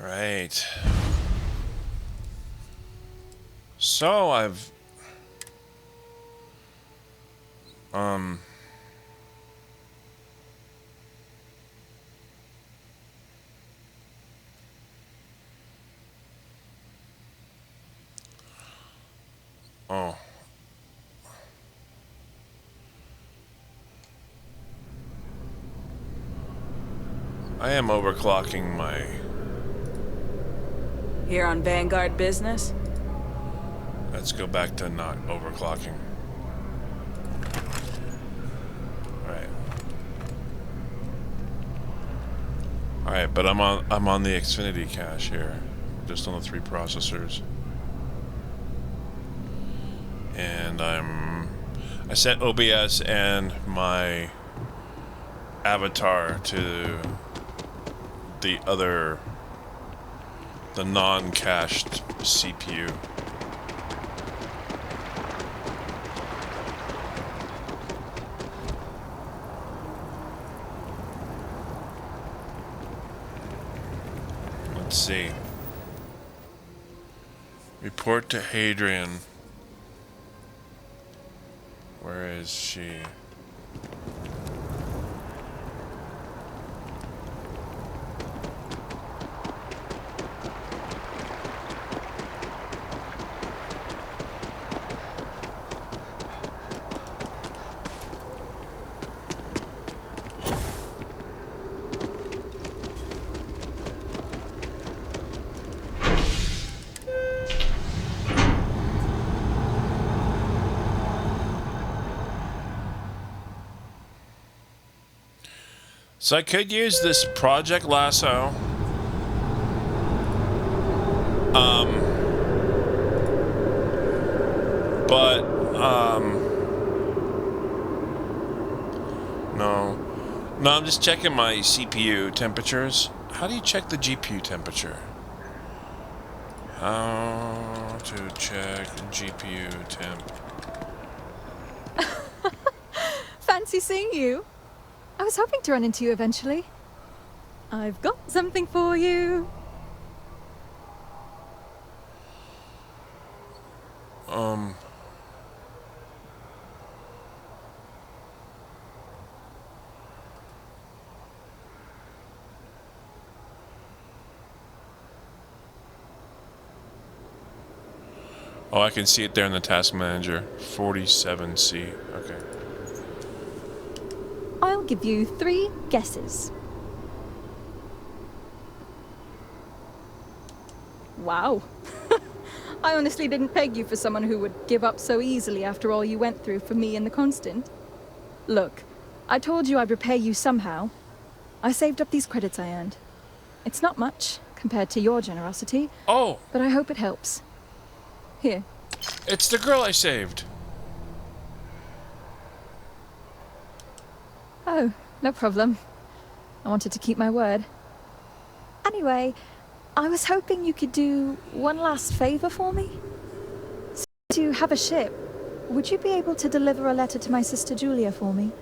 Right. So I've oh. I am overclocking my... Here on Vanguard business? Let's go back to not overclocking. Alright. Alright, but I'm on the Xfinity cache here. Just on the 3 processors. And I set OBS and my avatar to the non-cached CPU. Let's see. Report to Hadrian. Where is she? So I could use this Project Lasso. No, I'm just checking my CPU temperatures. How do you check the GPU temperature? How to check GPU temp. Fancy seeing you. I was hoping to run into you eventually. I've got something for you. Oh, I can see it there in the task manager. 47C. Okay. I'll give you 3 guesses. Wow. I honestly didn't peg you for someone who would give up so easily after all you went through for me and the Constant. Look, I told you I'd repay you somehow. I saved up these credits I earned. It's not much compared to your generosity. Oh! But I hope it helps. Here. It's the girl I saved. Oh, no problem. I wanted to keep my word. Anyway, I was hoping you could do one last favor for me. Since you have a ship, would you be able to deliver a letter to my sister Julia for me?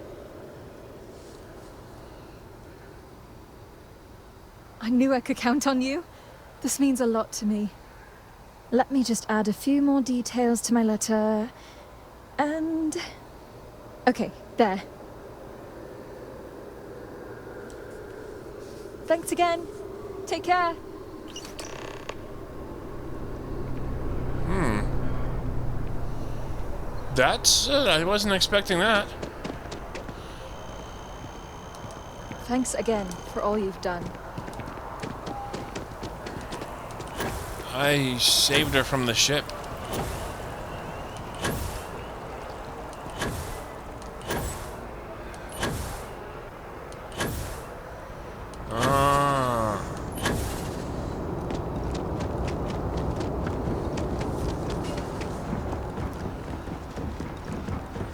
I knew I could count on you. This means a lot to me. Let me just add a few more details to my letter. And... okay, there. Thanks again. Take care. That's... I wasn't expecting that. Thanks again for all you've done. I saved her from the ship.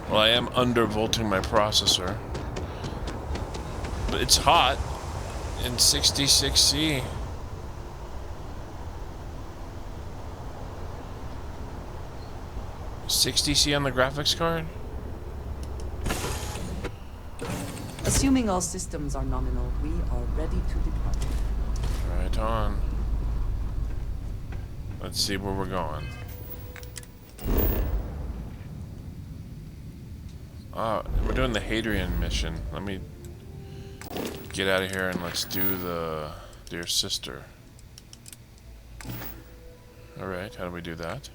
Well, I am undervolting my processor. But it's hot in 66C. $60C on the graphics card? Assuming all systems are nominal, we are ready to depart. Right on. Let's see where we're going. We're doing the Hadrian mission. Let me get out of here and let's do the Dear Sister. Alright, how do we do that?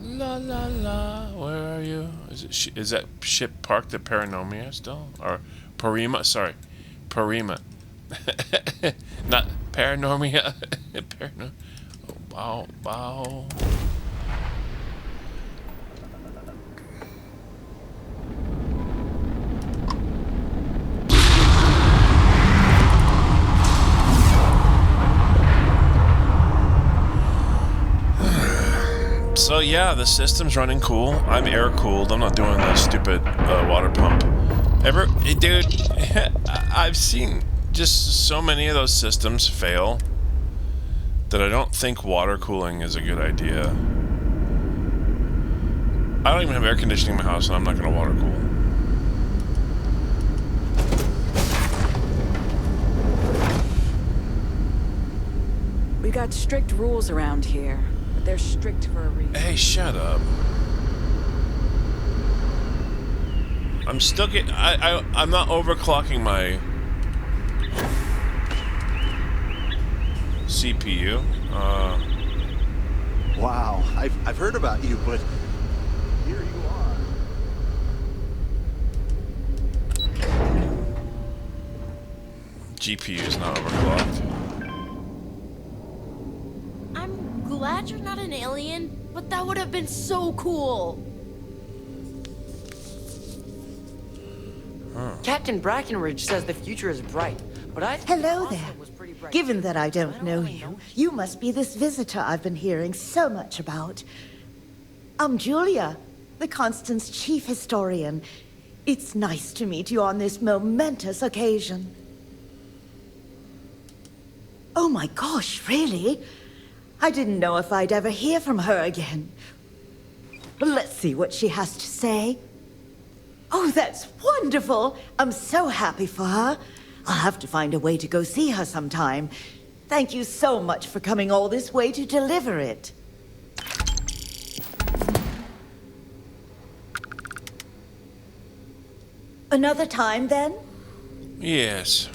La la la, where are you? Is that ship parked at Paranomia still? Or Parima? Sorry, Parima. Not Paranomia. Oh, bow, bow. So yeah, the system's running cool. I'm air cooled. I'm not doing the stupid water pump. Dude, I've seen just so many of those systems fail that I don't think water cooling is a good idea. I don't even have air conditioning in my house, and I'm not going to water cool. We got strict rules around here, but they're strict for a reason. Hey, shut up. I'm still getting... I'm not overclocking my CPU. Wow, I've heard about you, but here you are. GPU's not overclocked. I'm glad you're not an alien, but that would have been so cool. Captain Brackenridge says the future is bright, but I think Hello the there. past was pretty bright. Given that I don't don't know really you, know. you must be this visitor I've been hearing so much about. I'm Julia, the Constant's chief historian. It's nice to meet you on this momentous occasion. Oh my gosh, really? I didn't know if I'd ever hear from her again. Well, let's see what she has to say. Oh, that's wonderful! I'm so happy for her. I'll have to find a way to go see her sometime. Thank you so much for coming all this way to deliver it. Another time, then? Yes.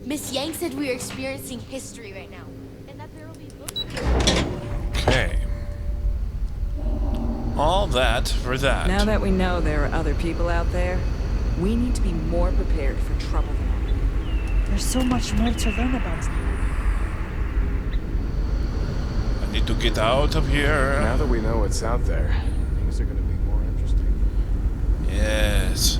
Miss Yang said we are experiencing history right now, and that there will be books. Okay. All that for that. Now that we know there are other people out there, we need to be more prepared for trouble. There's so much more to learn about. I need to get out of here. Now that we know what's out there, things are going to be more interesting. Yes.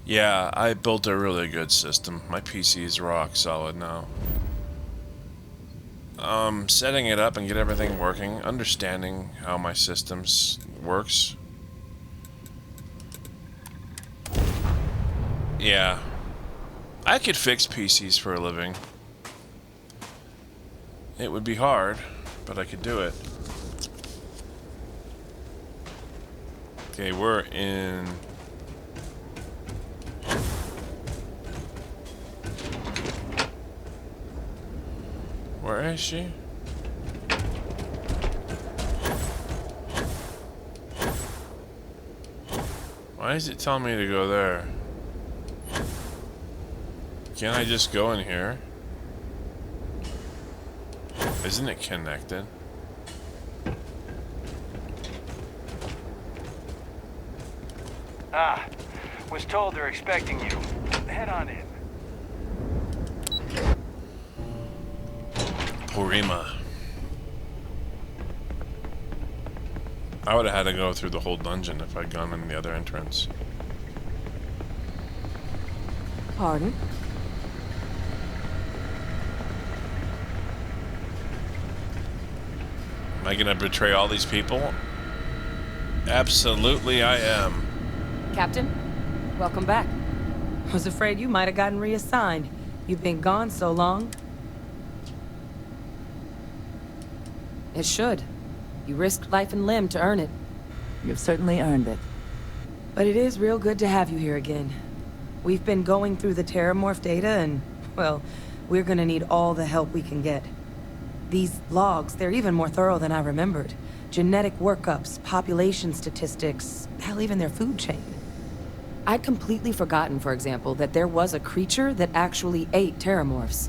Yeah, I built a really good system. My PC is rock solid now. Setting it up and get everything working, understanding how my systems works. Yeah. I could fix PCs for a living. It would be hard, but I could do it. Okay, we're in... Where is she? Why is it telling me to go there? Can't I just go in here? Isn't it connected? Ah, was told they're expecting you. Head on in. Porima. I would have had to go through the whole dungeon if I'd gone in the other entrance. Pardon? Am I gonna betray all these people? Absolutely I am. Captain, Welcome back. Was afraid you might have gotten reassigned. You've been gone so long. It should. You risked life and limb to earn it. You've certainly earned it. But it is real good to have you here again. We've been going through the Terramorph data and, well, we're gonna need all the help we can get. These logs, they're even more thorough than I remembered. Genetic workups, population statistics, hell, even their food chain. I'd completely forgotten, for example, that there was a creature that actually ate Terramorphs.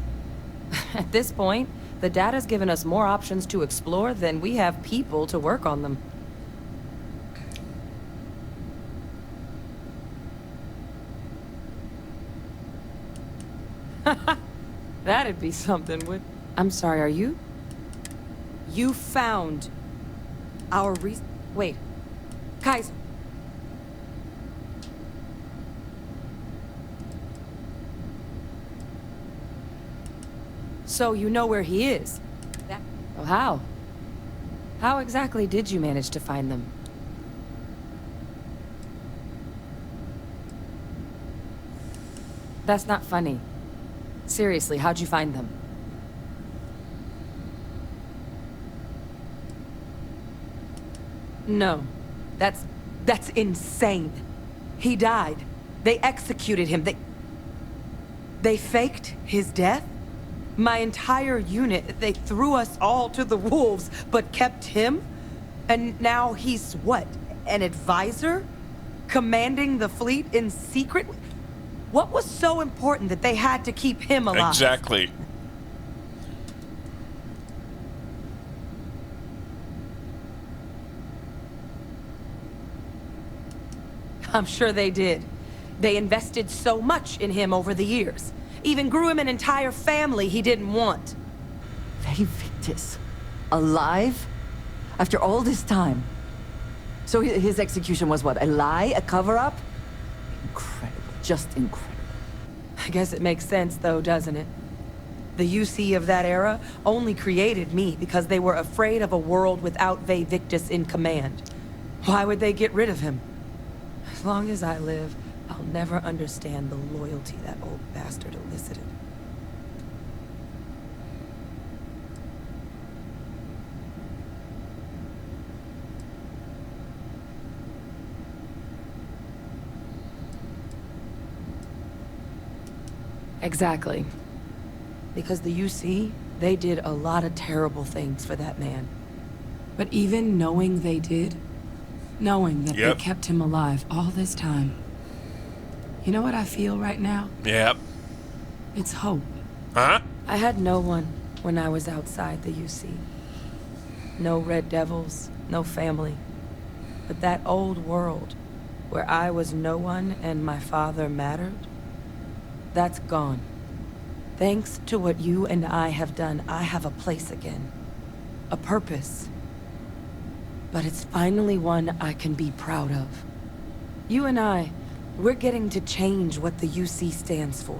At this point, the data's given us more options to explore than we have people to work on them. That'd be something, would... I'm sorry, are you? You found our Wait. Kaiser. So you know where he is? Oh, how? How exactly did you manage to find them? That's not funny. Seriously, how'd you find them? No. That's insane. He died. They executed him. They faked his death? My entire unit, they threw us all to the wolves, but kept him? And now he's what? An advisor? Commanding the fleet in secret? What was so important that they had to keep him alive? Exactly. I'm sure they did. They invested so much in him over the years. Even grew him an entire family he didn't want. Victus. Alive? After all this time? So his execution was what? A lie? A cover-up? Incredible. Just incredible. I guess it makes sense, though, doesn't it? The UC of that era only created me because they were afraid of a world without Victus in command. Why would they get rid of him? As long as I live, I'll never understand the loyalty that old bastard elicited. Exactly. Because the UC, they did a lot of terrible things for that man. But even knowing they did, knowing that they kept him alive all this time, you know what I feel right now? Yep. It's hope. Huh? I had no one when I was outside the UC. No Red Devils, no family. But that old world, where I was no one and my father mattered, that's gone. Thanks to what you and I have done, I have a place again. A purpose. But it's finally one I can be proud of. You and I, we're getting to change what the UC stands for.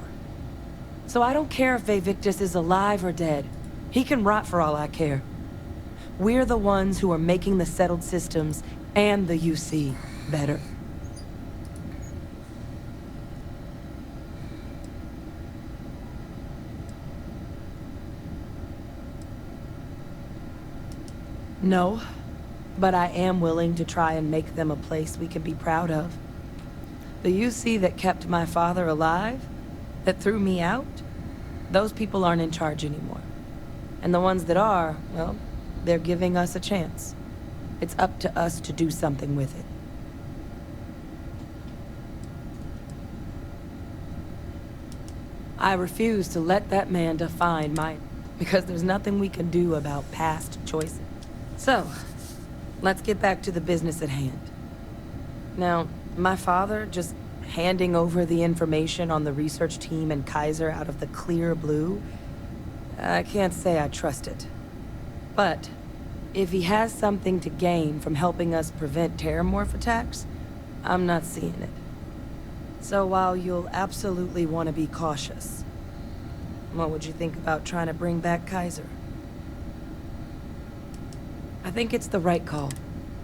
So I don't care if Victus is alive or dead. He can rot for all I care. We're the ones who are making the settled systems and the UC better. No, but I am willing to try and make them a place we can be proud of. The UC that kept my father alive, that threw me out, those people aren't in charge anymore. And the ones that are, well, they're giving us a chance. It's up to us to do something with it. I refuse to let that man define my... because there's nothing we can do about past choices. So, let's get back to the business at hand. Now, my father just handing over the information on the research team and Kaiser out of the clear blue, I can't say I trust it. But, if he has something to gain from helping us prevent Terramorph attacks, I'm not seeing it. So while you'll absolutely want to be cautious, what would you think about trying to bring back Kaiser? I think it's the right call.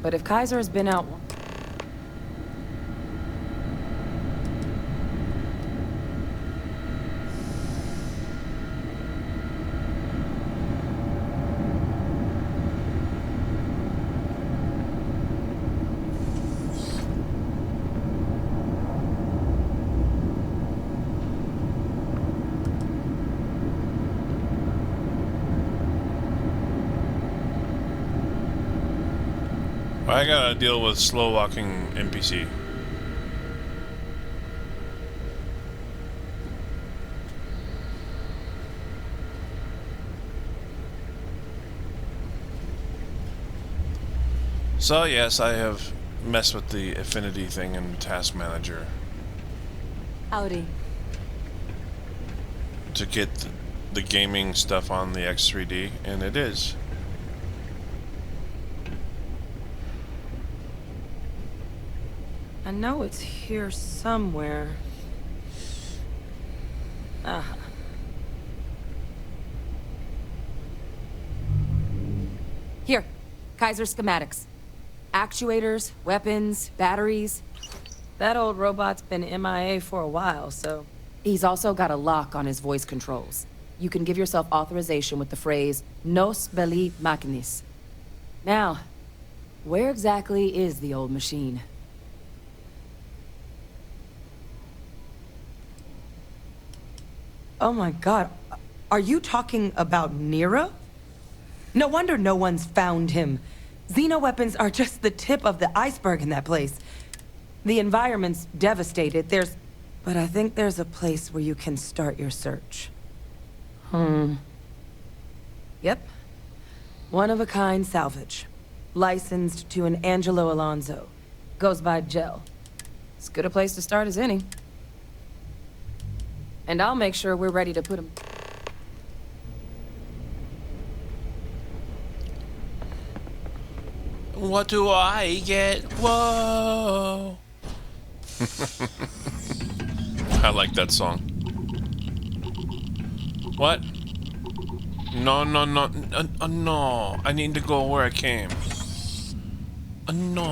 But if Kaiser has been out... I gotta deal with slow walking NPC. So yes, I have messed with the affinity thing in Task Manager Howdy. to get the gaming stuff on the X3D, and it is. I know it's here somewhere. Ah. Here, Kaiser schematics. Actuators, weapons, batteries. That old robot's been MIA for a while, so... He's also got a lock on his voice controls. You can give yourself authorization with the phrase, Nos belli machinis. Now, where exactly is the old machine? Oh my god, are you talking about Nero? No wonder no one's found him. Xenoweapons are just the tip of the iceberg in that place. The environment's devastated, but I think there's a place where you can start your search. Yep. One-of-a-kind salvage. Licensed to an Angelo Alonso. Goes by Gel. As good a place to start as any. And I'll make sure we're ready to put him... What do I get? Whoa! I like that song. What? No, no, no, no. I need to go where I came. No.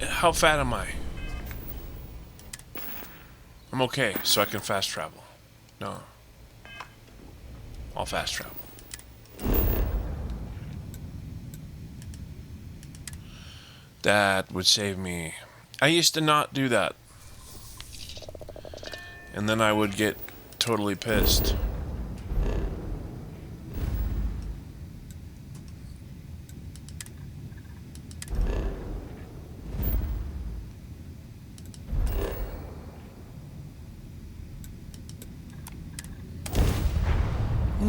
How fat am I? I'm okay, so I can fast travel. No. I'll fast travel. That would save me. I used to not do that. And then I would get totally pissed.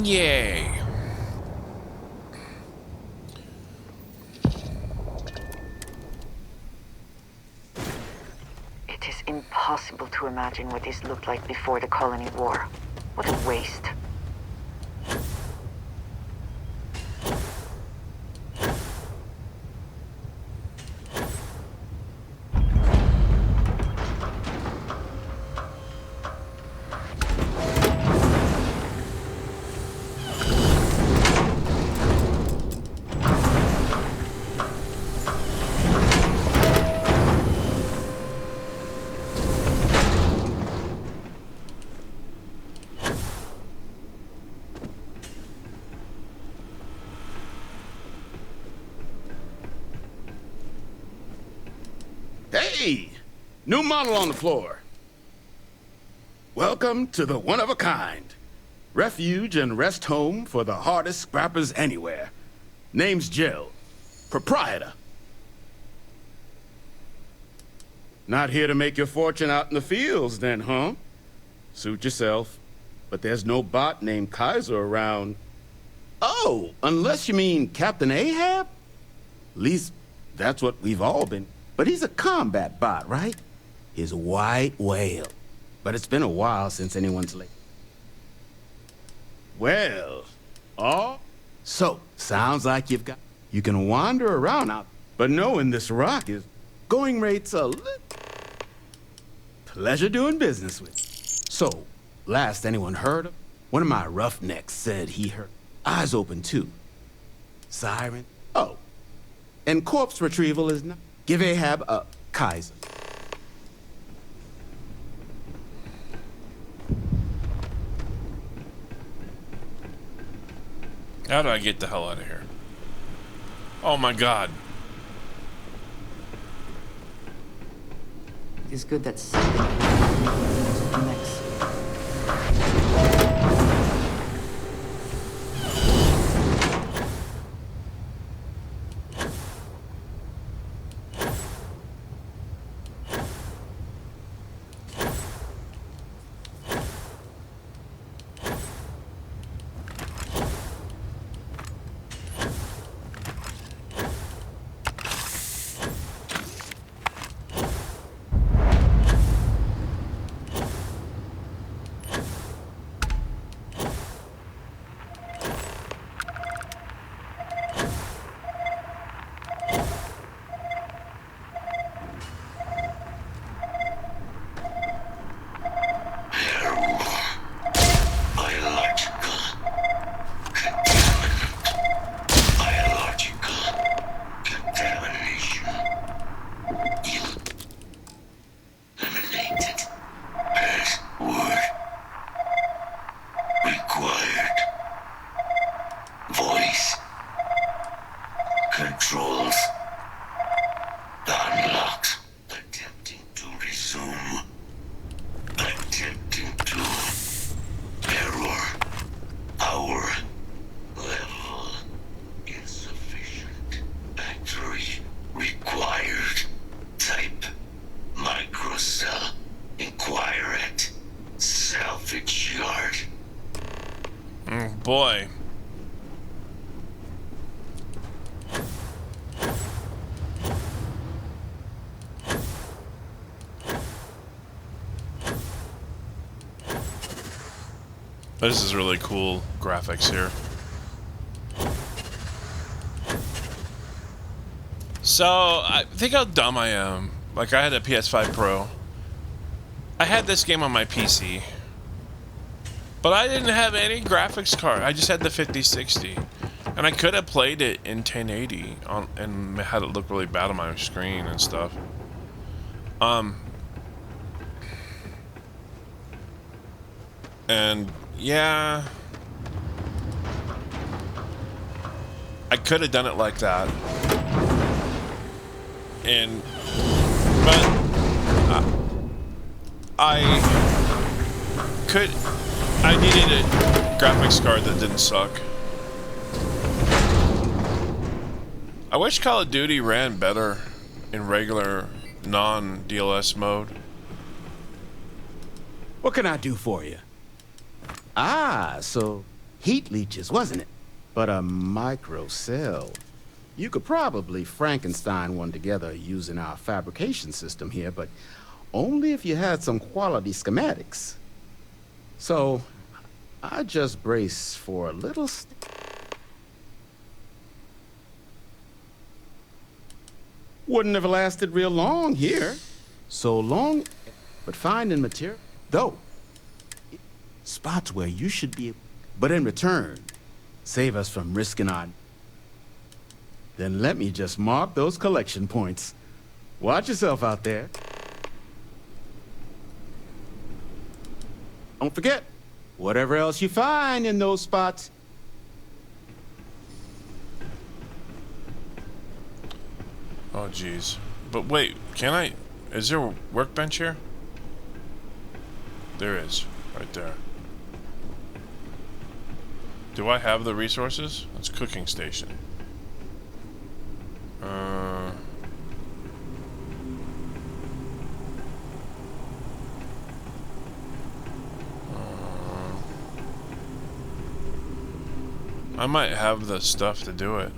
Yay. It is impossible to imagine what this looked like before the colony war. What a waste. Hey! New model on the floor. Welcome to the one-of-a-kind. Refuge and rest home for the hardest scrappers anywhere. Name's Jill. Proprietor. Not here to make your fortune out in the fields then, huh? Suit yourself. But there's no bot named Kaiser around. Oh, unless you mean Captain Ahab? At least that's what we've all been. But he's a combat bot, right? His white whale. But it's been a while since anyone's late. Well, so, sounds like you can wander around out, but knowing this rock is going rates a little... Pleasure doing business with you. So, last anyone heard of, one of my roughnecks said he heard eyes open too. Siren. Oh, and corpse retrieval is not... Give Ahab a Kaiser. How do I get the hell out of here? Oh my god. It's good that something next. files. Unlocked. Attempting to resume. Attempting to. Error. Power level insufficient. Battery required. Type microcell. Inquire at salvage yard. Boy. This is really cool graphics here. So, I think how dumb I am. Like, I had a PS5 Pro. I had this game on my PC. But I didn't have any graphics card. I just had the 5060. And I could have played it in 1080 and had it look really bad on my screen and stuff. And yeah, I could have done it like that. But I needed a graphics card that didn't suck. I wish Call of Duty ran better in regular non-DLS mode. What can I do for you? Ah, so heat leeches, wasn't it? But a microcell. You could probably Frankenstein one together using our fabrication system here, but only if you had some quality schematics. So, I just brace for a little... Wouldn't have lasted real long here. So long, but finding material, though. Spots where you should be, but in return, save us from risking on. Then let me just mark those collection points. Watch yourself out there. Don't forget, whatever else you find in those spots. Oh, jeez. But wait, can I... Is there a workbench here? There is, right there. Do I have the resources? It's cooking station. I might have the stuff to do it.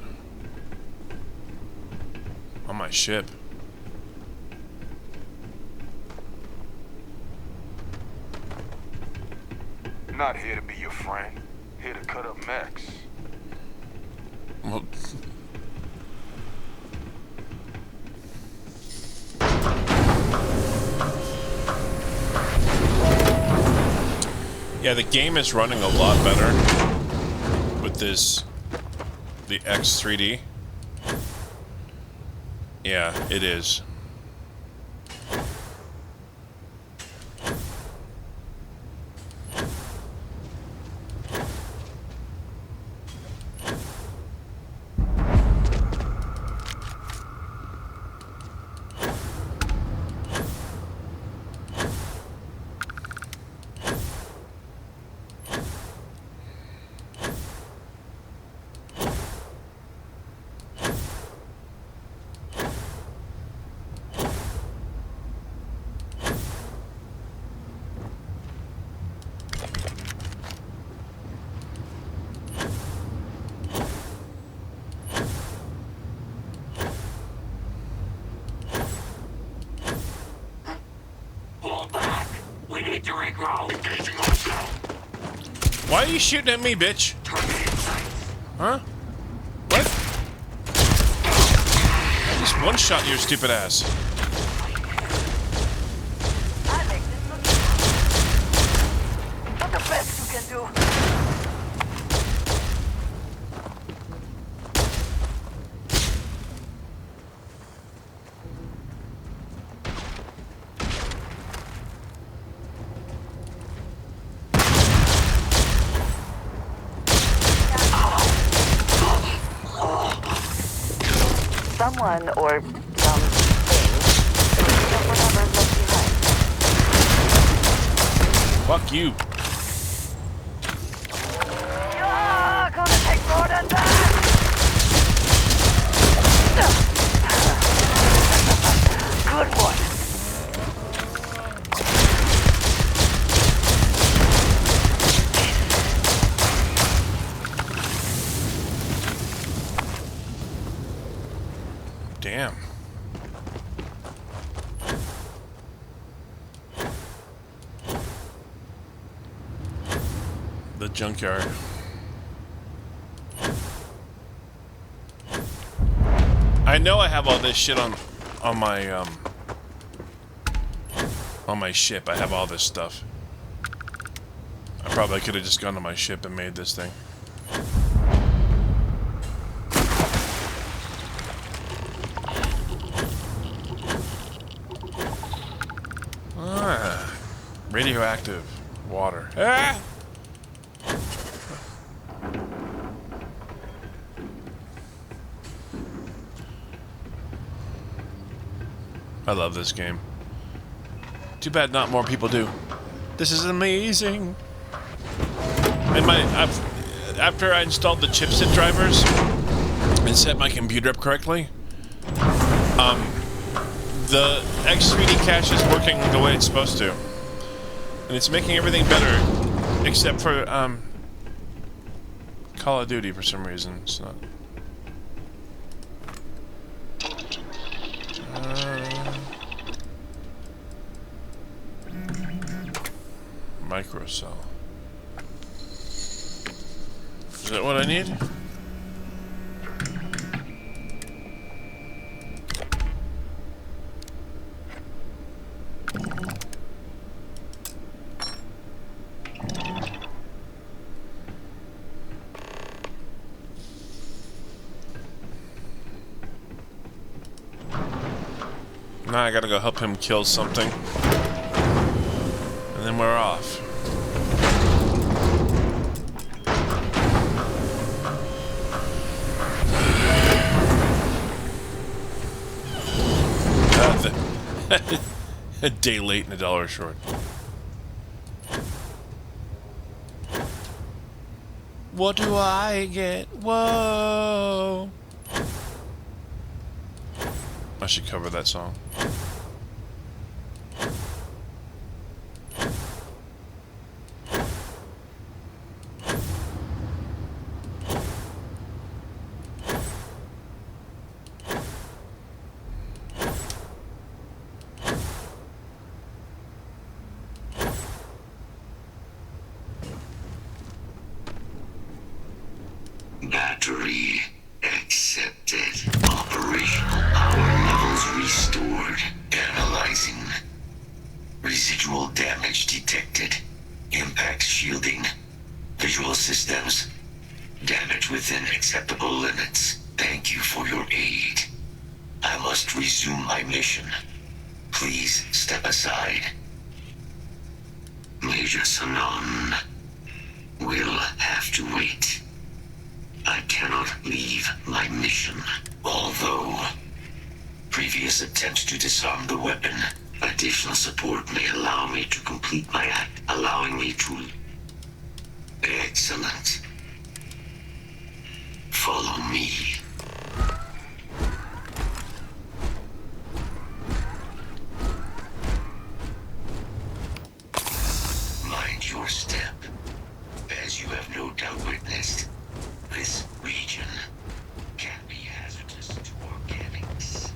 On my ship. Not here to be your friend. Here to cut up mechs. Well, yeah, the game is running a lot better with this, the X3D. Yeah, it is. Why are you shooting at me, bitch? Huh? What? I just one-shot your stupid ass. Not the best you can do. someone or something is picking up whatever's left behind. Fuck you. You're gonna take more than that! Good one. Damn. The junkyard. I know I have all this shit on my ship. I have all this stuff. I probably could have just gone to my ship and made this thing. Ah, radioactive water. Ah! I love this game. Too bad not more people do. This is amazing. And after I installed the chipset drivers and set my computer up correctly, the X3D cache is working the way it's supposed to, and it's making everything better, except for Call of Duty for some reason. It's not. Microcell. Is that what I need? Now I gotta go help him kill something. And then we're off. A day late and a dollar short. What do I get? Whoa! I should cover that song. Battery accepted. Operational power levels restored. Analyzing. Residual damage detected. Impact shielding. Visual systems. Damage within acceptable limits. Thank you for your aid. I must resume my mission. Please step aside. Major Sanon will have to wait. I cannot leave my mission. Although previous attempts to disarm the weapon, additional support may allow me to complete my act, allowing me to... Excellent. Follow me. Mind your step. As you have no doubt witnessed, this region can be hazardous to organics.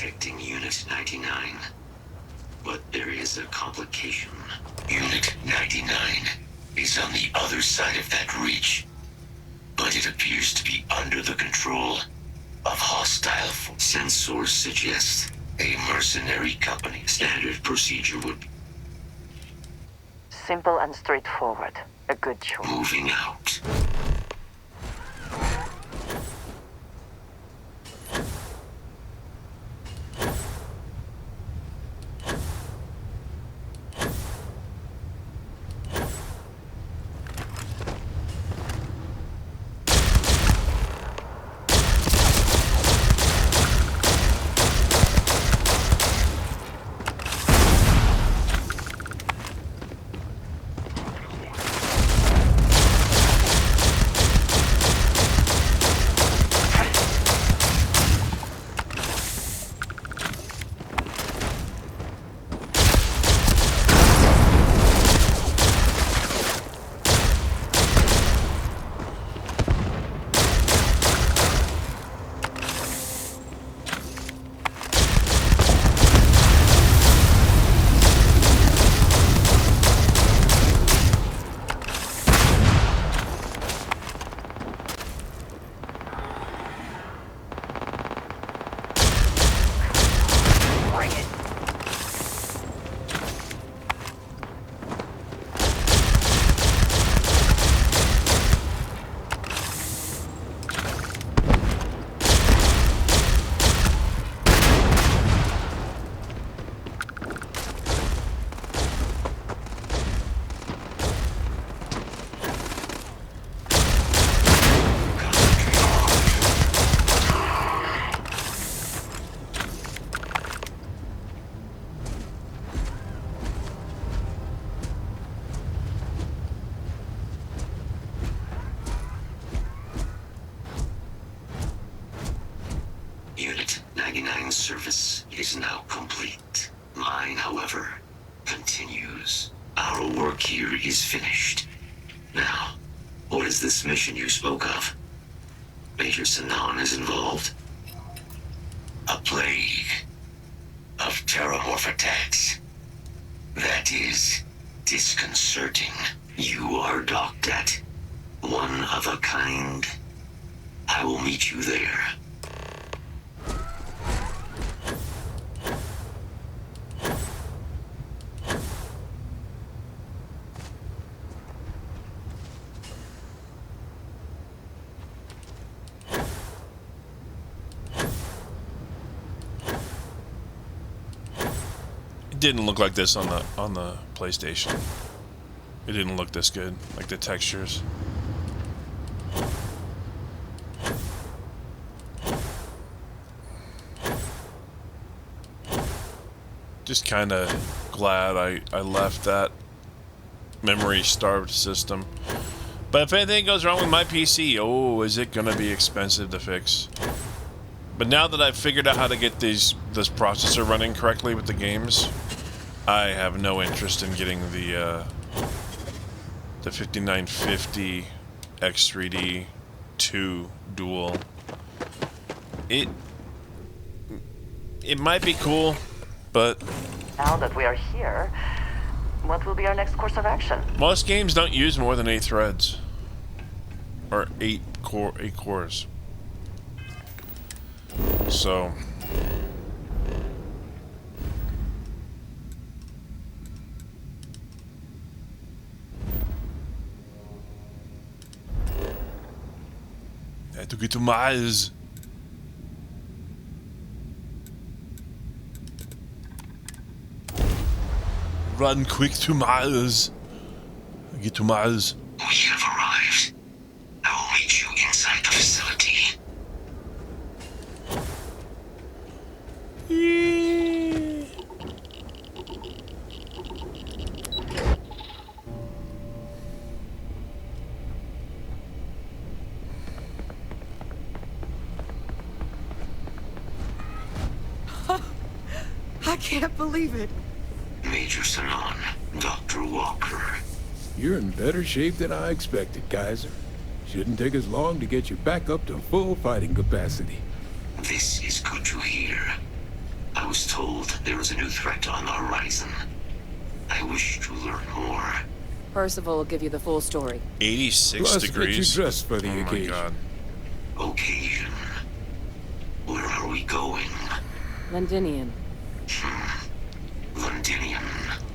detecting Unit 99. But there is a complication. Unit 99 is on the other side of that reach. But it appears to be under the control of hostile sensors suggest a mercenary company. Standard procedure would be Simple and straightforward. A good choice. moving out. Unit 99's service is now complete. Mine, however, continues. Our work here is finished. Now, what is this mission you spoke of? Major Sanan is involved. A plague of terramorph attacks. That is disconcerting. You are docked at one of a kind. I will meet you there. Didn't look like this on the PlayStation. It didn't look this good, like the textures. Just kind of glad I left that memory-starved system. But if anything goes wrong with my PC, oh, is it gonna be expensive to fix? But now that I've figured out how to get this processor running correctly with the games, I have no interest in getting the 5950 X3D 2 dual. It might be cool, but Now that we are here, what will be our next course of action? most games don't use more than 8 threads or 8 cores. So I had to get to Mars. Run quick to Mars. Get to Mars. We have arrived. I will meet you inside the facility. I can't believe it. Major Sanan, Dr. Walker. You're in better shape than I expected, Kaiser. Shouldn't take us long to get you back up to full fighting capacity. This is good to hear. I was told there was a new threat on the horizon. I wish to learn more. Percival will give you the full story. 86 Plus, degrees. get you dressed for the oh occasion. my god. Occasion. Where are we going? Londinian. Londinian.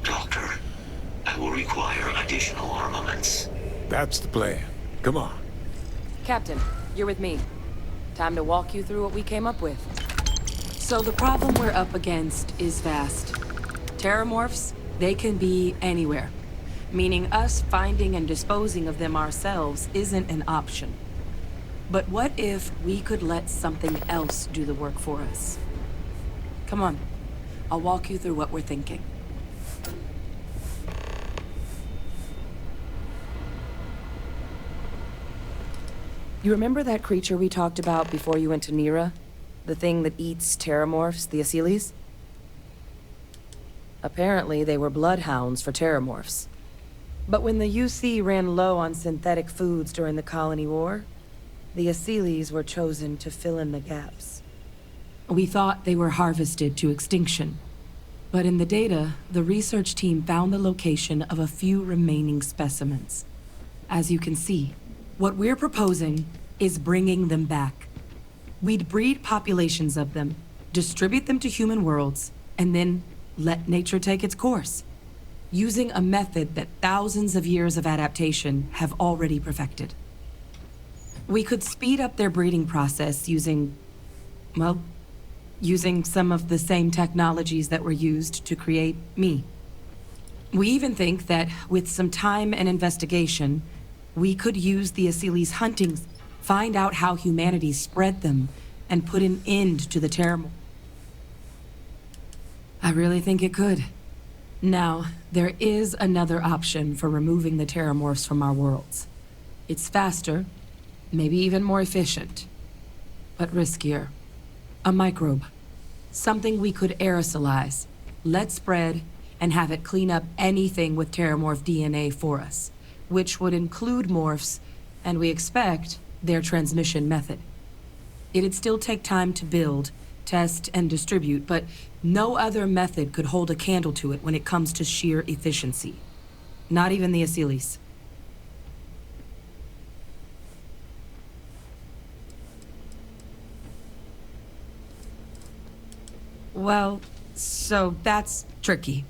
Doctor, I will require additional armaments. That's the plan. Come on. Captain, you're with me. Time to walk you through what we came up with. So the problem we're up against is vast. Terramorphs, they can be anywhere. Meaning us finding and disposing of them ourselves isn't an option. But what if we could let something else do the work for us? Come on, I'll walk you through what we're thinking. You remember that creature we talked about before you went to Nira? The thing that eats terramorphs, the Asylees? Apparently, they were bloodhounds for terramorphs. But when the UC ran low on synthetic foods during the Colony War, the Asylees were chosen to fill in the gaps. We thought they were harvested to extinction. But in the data, the research team found the location of a few remaining specimens. As you can see, what we're proposing is bringing them back. We'd breed populations of them, distribute them to human worlds, and then let nature take its course, using a method that thousands of years of adaptation have already perfected. We could speed up their breeding process using some of the same technologies that were used to create me. We even think that with some time and investigation, we could use the Asylees' huntings, find out how humanity spread them, and put an end to the terramorphs. I really think it could. Now, there is another option for removing the terramorphs from our worlds. It's faster, maybe even more efficient, but riskier. A microbe. Something we could aerosolize, let spread, and have it clean up anything with terramorph DNA for us, which would include morphs, and we expect their transmission method. It'd still take time to build, test, and distribute, but no other method could hold a candle to it when it comes to sheer efficiency. Not even the Asylees. Well, so that's tricky.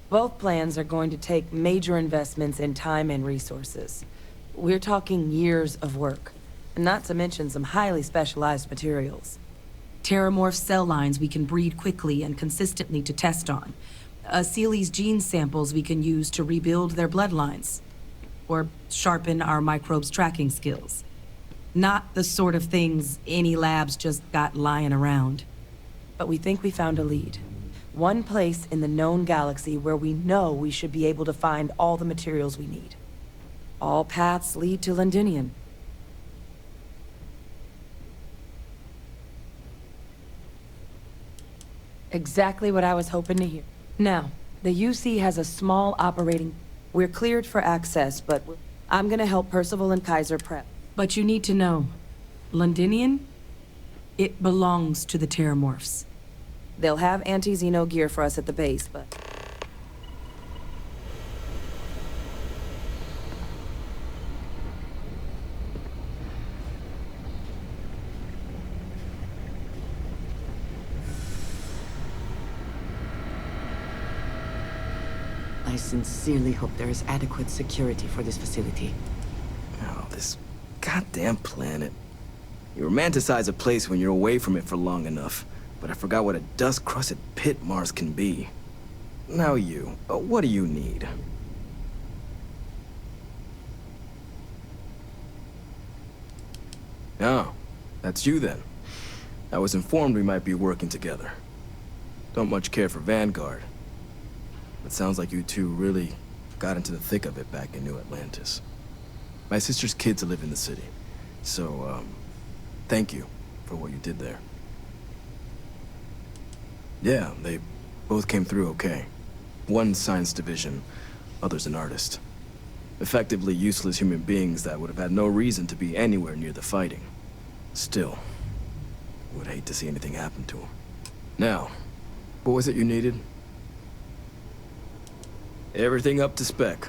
Both plans are going to take major investments in time and resources. We're talking years of work, not to mention some highly specialized materials. Terramorph cell lines we can breed quickly and consistently to test on. Asylees' gene samples we can use to rebuild their bloodlines. Or sharpen our microbes' tracking skills. Not the sort of things any labs just got lying around. But we think we found a lead. One place in the known galaxy where we know we should be able to find all the materials we need. All paths lead to Londinian. Exactly what I was hoping to hear. Now, the UC has a small operating... We're cleared for access, but I'm gonna help Percival and Kaiser prep. But you need to know, Londinian, it belongs to the Terramorphs. They'll have anti-Xeno gear for us at the base, but... I sincerely hope there is adequate security for this facility. Oh, this goddamn planet. You romanticize a place when you're away from it for long enough, but I forgot what a dust-crusted pit Mars can be. Now you, what do you need? Oh, that's you then. I was informed we might be working together. Don't much care for Vanguard. It sounds like you two really got into the thick of it back in New Atlantis. My sister's kids live in the city, so, thank you for what you did there. Yeah, they both came through okay. One science division, other's an artist. Effectively useless human beings that would have had no reason to be anywhere near the fighting. Still, would hate to see anything happen to them. Now, What was it you needed? Everything up to spec.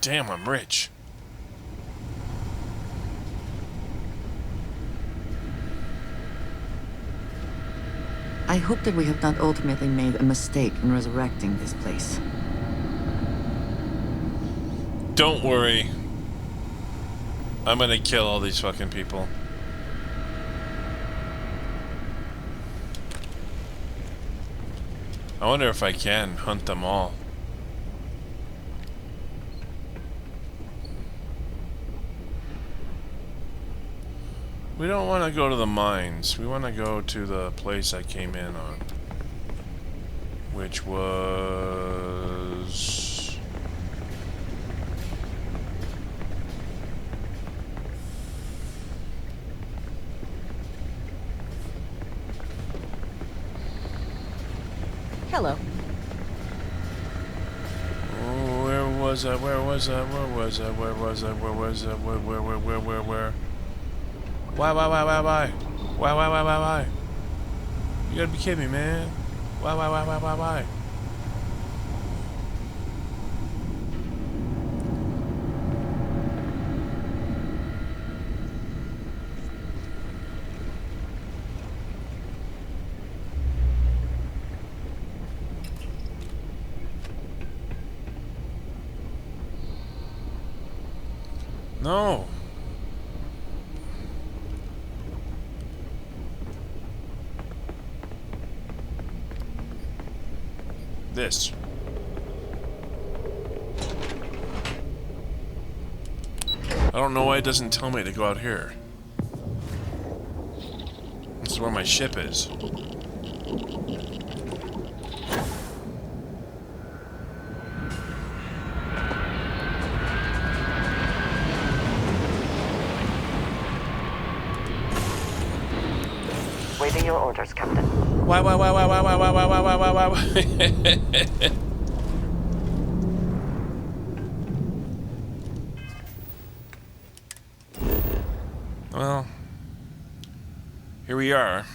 Damn, I'm rich. I hope that we have not ultimately made a mistake in resurrecting this place. Don't worry. I'm gonna kill all these fucking people. I wonder if I can hunt them all. We don't want to go to the mines. We want to go to the place I came in on. Which was... Hello. Where was I? Where was I? Where was I? Where was I? Where was I? Where? Why? Why? You gotta be kidding me, man. Why? No. This. I don't know why it doesn't tell me to go out here. This is where my ship is. Waiting your orders, Captain. Why? Well, here we are.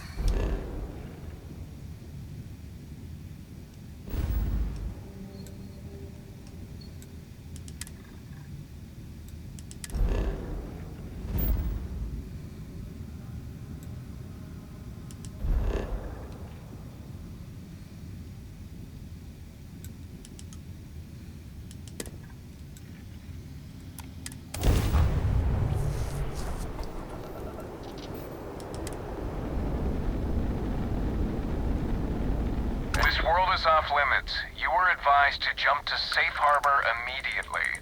This world is off limits. You were advised to jump to safe harbor immediately.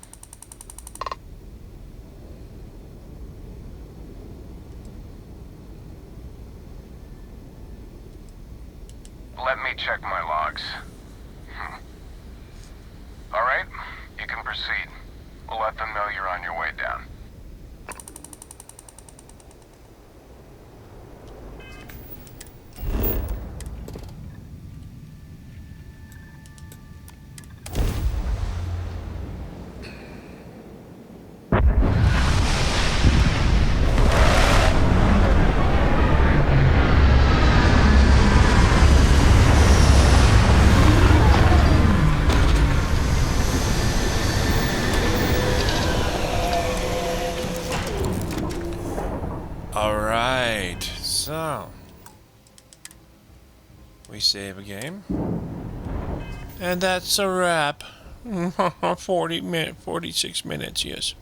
Let me check my logs. All right, you can proceed. We'll let them know you're on your way down. Alright, so we save a game. And that's a wrap. 46 minutes, yes.